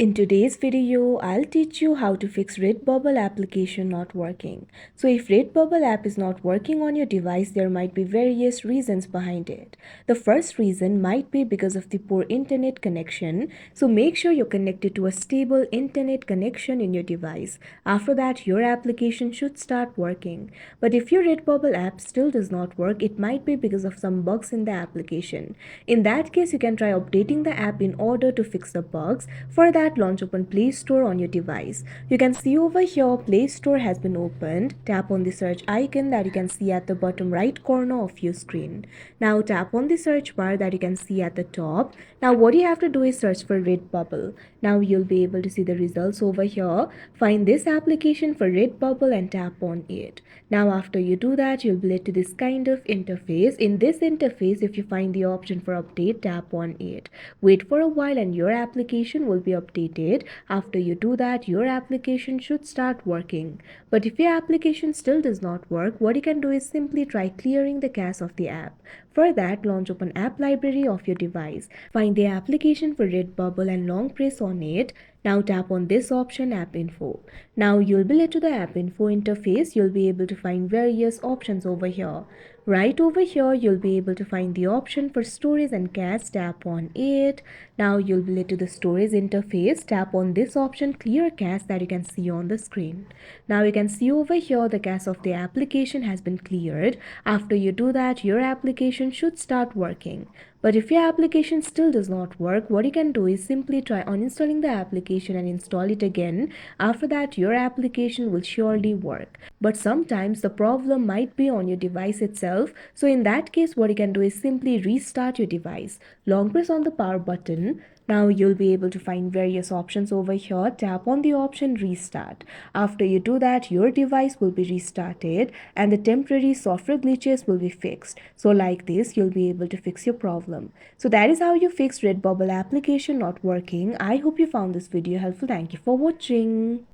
In today's video, I'll teach you how to fix Redbubble application not working. So if Redbubble app is not working on your device, there might be various reasons behind it. The first reason might be because of the poor internet connection. So make sure you're connected to a stable internet connection in your device. After that, your application should start working. But if your Redbubble app still does not work, it might be because of some bugs in the application. In that case, you can try updating the app in order to fix the bugs. For that, launch open Play Store on your device. You can see over here Play Store has been opened. Tap on the search icon that you can see at the bottom right corner of your screen. Now tap on the search bar that you can see at the top. Now what you have to do is search for Redbubble. Now you'll be able to see the results over here. Find this application for Redbubble and tap on it. Now after you do that, you'll be led to this kind of interface. In this interface, if you find the option for update, tap on it. Wait for a while and your application will be updated. After you do that, your application should start working. But if your application still does not work, what you can do is simply try clearing the cache of the app. For that, launch open app library of your device. Find the application for Redbubble and long press on it. Now tap on this option, App Info. Now you'll be led to the App Info interface. You'll be able to find various options over here. Right over here, you'll be able to find the option for storage and cache. Tap on it. Now you'll be led to the storage interface. Tap on this option, Clear Cache, that you can see on the screen. Now you can see over here the cache of the application has been cleared. After you do that, your application should start working. But if your application still does not work, what you can do is simply try uninstalling the application and install it again. After that, your application will surely work. But sometimes the problem might be on your device itself. So in that case, what you can do is simply restart your device. Long press on the power button. Now you'll be able to find various options over here. Tap on the option Restart. After you do that, your device will be restarted and the temporary software glitches will be fixed. So like this, you'll be able to fix your problem. So that is how you fix Redbubble application not working. I hope you found this video helpful. Thank you for watching.